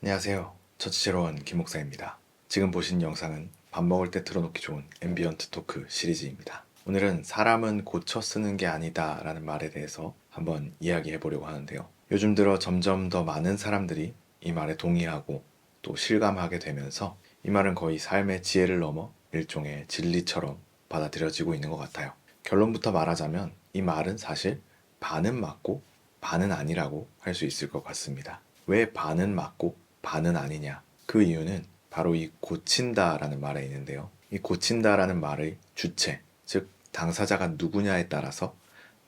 안녕하세요. 저치제로원 김목사입니다. 지금 보신 영상은 밥 먹을 때 틀어놓기 좋은 앰비언트 토크 시리즈입니다. 오늘은 사람은 고쳐 쓰는 게 아니다 라는 말에 대해서 한번 이야기해 보려고 하는데요. 요즘 들어 점점 더 많은 사람들이 이 말에 동의하고 또 실감하게 되면서 이 말은 거의 삶의 지혜를 넘어 일종의 진리처럼 받아들여지고 있는 것 같아요. 결론부터 말하자면 이 말은 사실 반은 맞고 반은 아니라고 할 수 있을 것 같습니다. 왜 반은 맞고 반은 아니냐? 그 이유는 바로 이 고친다라는 말에 있는데요. 이 고친다라는 말의 주체, 즉 당사자가 누구냐에 따라서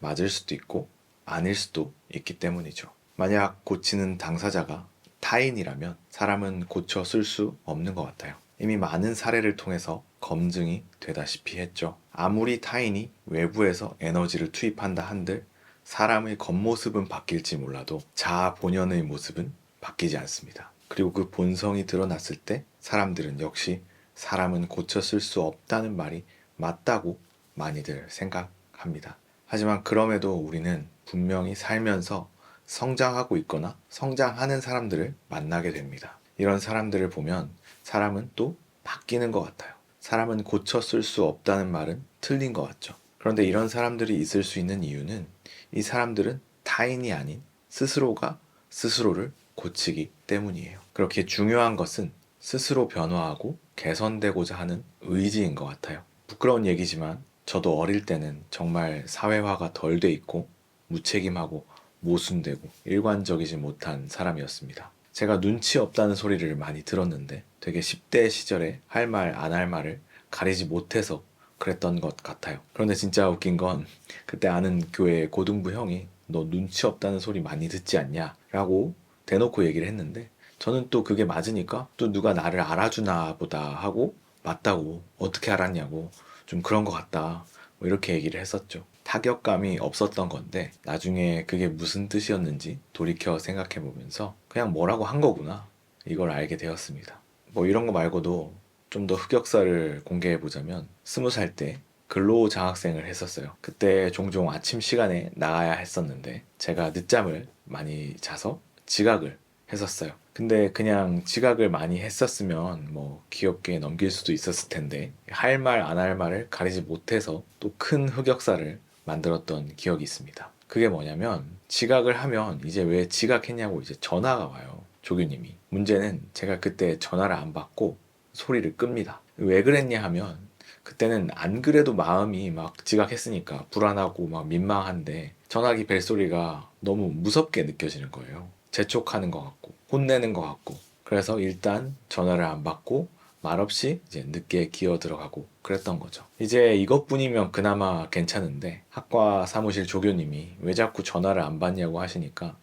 맞을 수도 있고 아닐 수도 있기 때문이죠. 만약 고치는 당사자가 타인이라면 사람은 고쳐 쓸 수 없는 것 같아요. 이미 많은 사례를 통해서 검증이 되다시피 했죠. 아무리 타인이 외부에서 에너지를 투입한다 한들 사람의 겉모습은 바뀔지 몰라도 자아 본연의 모습은 바뀌지 않습니다. 그리고 그 본성이 드러났을 때 사람들은 역시 사람은 고쳐 쓸 수 없다는 말이 맞다고 많이들 생각합니다. 하지만 그럼에도 우리는 분명히 살면서 성장하고 있거나 성장하는 사람들을 만나게 됩니다. 이런 사람들을 보면 사람은 또 바뀌는 것 같아요. 사람은 고쳐 쓸 수 없다는 말은 틀린 것 같죠. 그런데 이런 사람들이 있을 수 있는 이유는 이 사람들은 타인이 아닌 스스로가 스스로를 고치기 때문이에요. 그렇게 중요한 것은 스스로 변화하고 개선되고자 하는 의지인 것 같아요. 부끄러운 얘기지만 저도 어릴 때는 정말 사회화가 덜 돼 있고 무책임하고 모순되고 일관적이지 못한 사람이었습니다. 제가 눈치 없다는 소리를 많이 들었는데 되게 10대 시절에 할 말 안 할 말을 가리지 못해서 그랬던 것 같아요. 그런데 진짜 웃긴 건 그때 아는 교회 고등부 형이 너 눈치 없다는 소리 많이 듣지 않냐? 라고 대놓고 얘기를 했는데 저는 또 그게 맞으니까 또 누가 나를 알아주나 보다 하고 맞다고 어떻게 알았냐고 좀 그런 것 같다 뭐 이렇게 얘기를 했었죠. 타격감이 없었던 건데 나중에 그게 무슨 뜻이었는지 돌이켜 생각해 보면서 그냥 뭐라고 한 거구나 이걸 알게 되었습니다. 뭐 이런 거 말고도 좀 더 흑역사를 공개해 보자면 20살 때 근로장학생을 했었어요. 그때 종종 아침 시간에 나가야 했었는데 제가 늦잠을 많이 자서 지각을 했었어요. 근데 그냥 지각을 많이 했었으면 뭐 귀엽게 넘길 수도 있었을 텐데 할 말 안 할 말을 가리지 못해서 또 큰 흑역사를 만들었던 기억이 있습니다. 그게 뭐냐면 지각을 하면 이제 왜 지각했냐고 이제 전화가 와요. 조교님이. 문제는 제가 그때 전화를 안 받고 소리를 끕니다. 왜 그랬냐 하면 그때는 안 그래도 마음이 막 지각했으니까 불안하고 막 민망한데 전화기 벨소리가 너무 무섭게 느껴지는 거예요. 재촉하는 것 같고 혼내는 것 같고 그래서 일단 전화를 안 받고 말없이 이제 늦게 기어 들어가고 그랬던 거죠. 이제 이것뿐이면 그나마 괜찮은데 학과 사무실 조교님이 왜 자꾸 전화를 안 받냐고 하시니까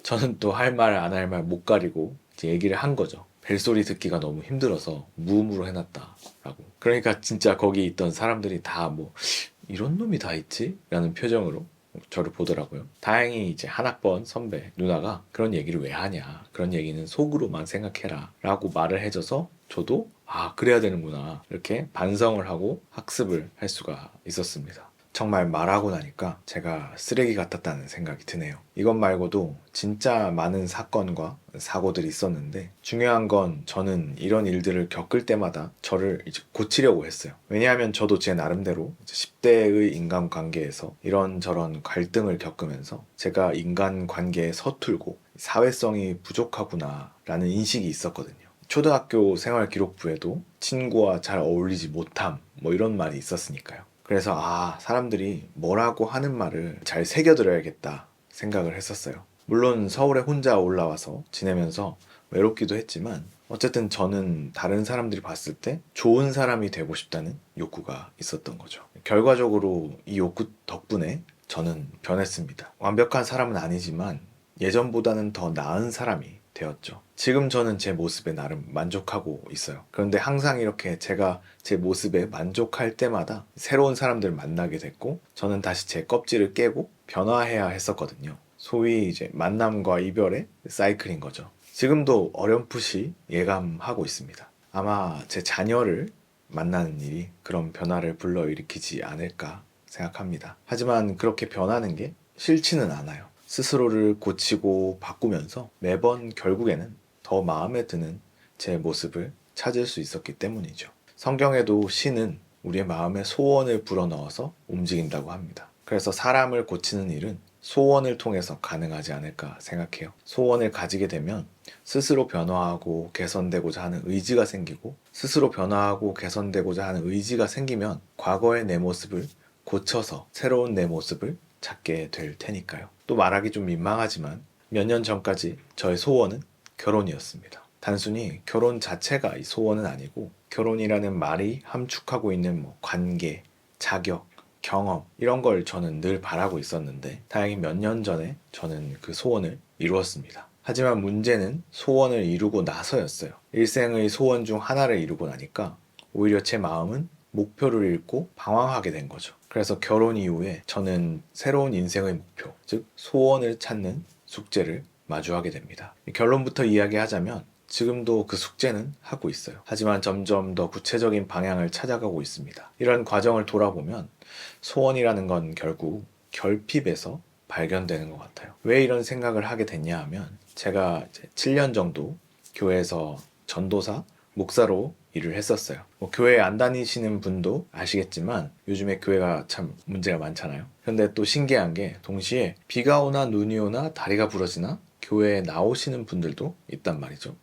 저는 또 할 말 안 할 말 못 가리고 이제 얘기를 한 거죠. 벨소리 듣기가 너무 힘들어서 무음으로 해놨다라고. 그러니까 진짜 거기 있던 사람들이 다 뭐 이런 놈이 다 있지? 라는 표정으로 저를 보더라고요. 다행히 이제 한 학번 선배 누나가 그런 얘기를 왜 하냐. 그런 얘기는 속으로만 생각해라. 라고 말을 해줘서 저도 아, 그래야 되는구나. 이렇게 반성을 하고 학습을 할 수가 있었습니다. 정말 말하고 나니까 제가 쓰레기 같았다는 생각이 드네요. 이것 말고도 진짜 많은 사건과 사고들이 있었는데 중요한 건 저는 이런 일들을 겪을 때마다 저를 이제 고치려고 했어요. 왜냐하면 저도 제 나름대로 10대의 인간관계에서 이런저런 갈등을 겪으면서 제가 인간관계에 서툴고 사회성이 부족하구나 라는 인식이 있었거든요. 초등학교 생활기록부에도 친구와 잘 어울리지 못함 뭐 이런 말이 있었으니까요. 그래서 아, 사람들이 뭐라고 하는 말을 잘 새겨들어야겠다 생각을 했었어요. 물론 서울에 혼자 올라와서 지내면서 외롭기도 했지만 어쨌든 저는 다른 사람들이 봤을 때 좋은 사람이 되고 싶다는 욕구가 있었던 거죠. 결과적으로 이 욕구 덕분에 저는 변했습니다. 완벽한 사람은 아니지만 예전보다는 더 나은 사람이 되었죠. 지금 저는 제 모습에 나름 만족하고 있어요. 그런데 항상 이렇게 제가 제 모습에 만족할 때마다 새로운 사람들을 만나게 됐고 저는 다시 제 껍질을 깨고 변화해야 했었거든요. 소위 이제 만남과 이별의 사이클인 거죠. 지금도 어렴풋이 예감하고 있습니다. 아마 제 자녀를 만나는 일이 그런 변화를 불러일으키지 않을까 생각합니다. 하지만 그렇게 변하는 게 싫지는 않아요. 스스로를 고치고 바꾸면서 매번 결국에는 더 마음에 드는 제 모습을 찾을 수 있었기 때문이죠. 성경에도 신은 우리의 마음에 소원을 불어넣어서 움직인다고 합니다. 그래서 사람을 고치는 일은 소원을 통해서 가능하지 않을까 생각해요. 소원을 가지게 되면 스스로 변화하고 개선되고자 하는 의지가 생기고, 스스로 변화하고 개선되고자 하는 의지가 생기면 과거의 내 모습을 고쳐서 새로운 내 모습을 찾게 될 테니까요. 또 말하기 좀 민망하지만 몇 년 전까지 저의 소원은 결혼이었습니다. 단순히 결혼 자체가 이 소원은 아니고, 결혼이라는 말이 함축하고 있는 관계, 자격, 경험 이런 걸 저는 늘 바라고 있었는데, 다행히 몇 년 전에 저는 그 소원을 이루었습니다. 하지만 문제는 소원을 이루고 나서였어요. 일생의 소원 중 하나를 이루고 나니까 오히려 제 마음은 목표를 잃고 방황하게 된 거죠. 그래서 결혼 이후에 저는 새로운 인생의 목표, 즉 소원을 찾는 숙제를 마주하게 됩니다. 결론부터 이야기하자면 지금도 그 숙제는 하고 있어요. 하지만 점점 더 구체적인 방향을 찾아가고 있습니다. 이런 과정을 돌아보면 소원이라는 건 결국 결핍에서 발견되는 것 같아요. 왜 이런 생각을 하게 됐냐 하면, 제가 이제 7년 정도 교회에서 전도사, 목사로 일을 했었어요. 교회 안 다니시는 분도 아시겠지만 요즘에 교회가 참 문제가 많잖아요. 그런데 또 신기한 게, 동시에 비가 오나 눈이 오나 다리가 부러지나 교회에 나오시는 분들도 있단 말이죠.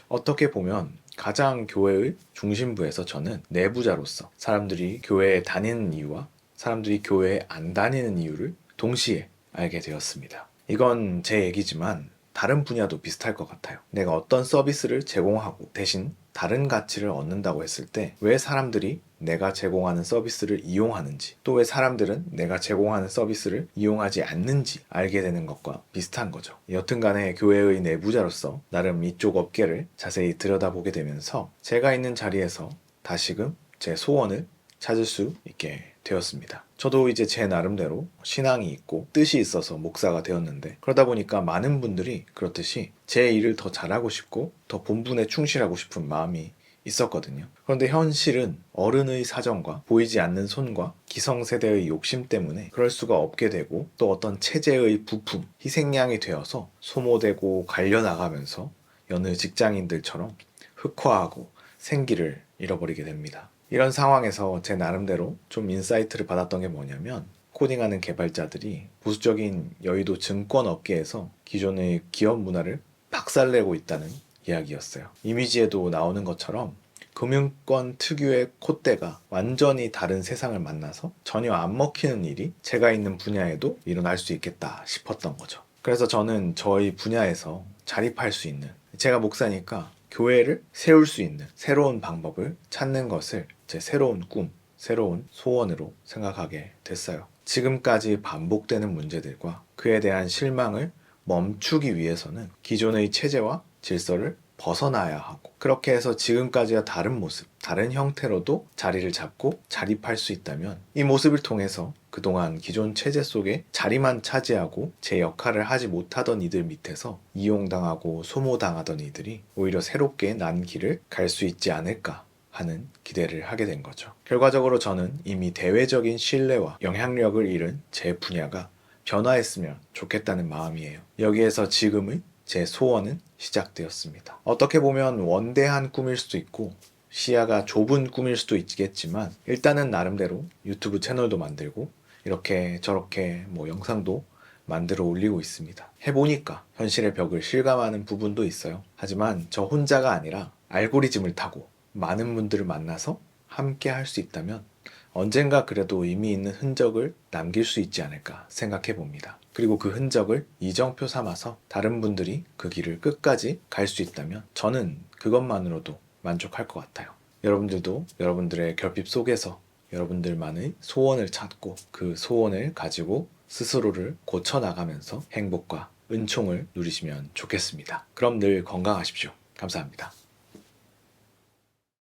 어떻게 보면 가장 교회의 중심부에서 저는 내부자로서 사람들이 교회에 다니는 이유와 사람들이 교회에 안 다니는 이유를 동시에 알게 되었습니다. 이건 제 얘기지만 다른 분야도 비슷할 것 같아요. 내가 어떤 서비스를 제공하고 대신 다른 가치를 얻는다고 했을 때 왜 사람들이 내가 제공하는 서비스를 이용하는지, 또 왜 사람들은 내가 제공하는 서비스를 이용하지 않는지 알게 되는 것과 비슷한 거죠. 여튼간에 교회의 내부자로서 나름 이쪽 업계를 자세히 들여다보게 되면서 제가 있는 자리에서 다시금 제 소원을 찾을 수 있게 되었습니다. 저도 이제 제 나름대로 신앙이 있고 뜻이 있어서 목사가 되었는데, 그러다 보니까 많은 분들이 그렇듯이 제 일을 더 잘하고 싶고 더 본분에 충실하고 싶은 마음이 있었거든요. 그런데 현실은 어른의 사정과 보이지 않는 손과 기성세대의 욕심 때문에 그럴 수가 없게 되고, 또 어떤 체제의 부품, 희생양이 되어서 소모되고 갈려나가면서 여느 직장인들처럼 흑화하고 생기를 잃어버리게 됩니다. 이런 상황에서 제 나름대로 좀 인사이트를 받았던 게 뭐냐면, 코딩하는 개발자들이 보수적인 여의도 증권 업계에서 기존의 기업 문화를 박살내고 있다는 이야기였어요. 이미지에도 나오는 것처럼 금융권 특유의 콧대가 완전히 다른 세상을 만나서 전혀 안 먹히는 일이 제가 있는 분야에도 일어날 수 있겠다 싶었던 거죠. 그래서 저는 저희 분야에서 자립할 수 있는, 제가 목사니까 교회를 세울 수 있는 새로운 방법을 찾는 것을 제 새로운 꿈, 새로운 소원으로 생각하게 됐어요. 지금까지 반복되는 문제들과 그에 대한 실망을 멈추기 위해서는 기존의 체제와 질서를 벗어나야 하고, 그렇게 해서 지금까지와 다른 모습, 다른 형태로도 자리를 잡고 자립할 수 있다면, 이 모습을 통해서 그동안 기존 체제 속에 자리만 차지하고 제 역할을 하지 못하던 이들 밑에서 이용당하고 소모당하던 이들이 오히려 새롭게 난 길을 갈 수 있지 않을까 하는 기대를 하게 된 거죠. 결과적으로 저는 이미 대외적인 신뢰와 영향력을 잃은 제 분야가 변화했으면 좋겠다는 마음이에요. 여기에서 지금의 제 소원은 시작되었습니다. 어떻게 보면 원대한 꿈일 수도 있고 시야가 좁은 꿈일 수도 있겠지만, 일단은 나름대로 유튜브 채널도 만들고 이렇게 저렇게 영상도 만들어 올리고 있습니다. 해보니까 현실의 벽을 실감하는 부분도 있어요. 하지만 저 혼자가 아니라 알고리즘을 타고 많은 분들을 만나서 함께 할 수 있다면 언젠가 그래도 의미 있는 흔적을 남길 수 있지 않을까 생각해 봅니다. 그리고 그 흔적을 이정표 삼아서 다른 분들이 그 길을 끝까지 갈 수 있다면 저는 그것만으로도 만족할 것 같아요. 여러분들도 여러분들의 결핍 속에서 여러분들만의 소원을 찾고 그 소원을 가지고 스스로를 고쳐나가면서 행복과 은총을 누리시면 좋겠습니다. 그럼 늘 건강하십시오. 감사합니다.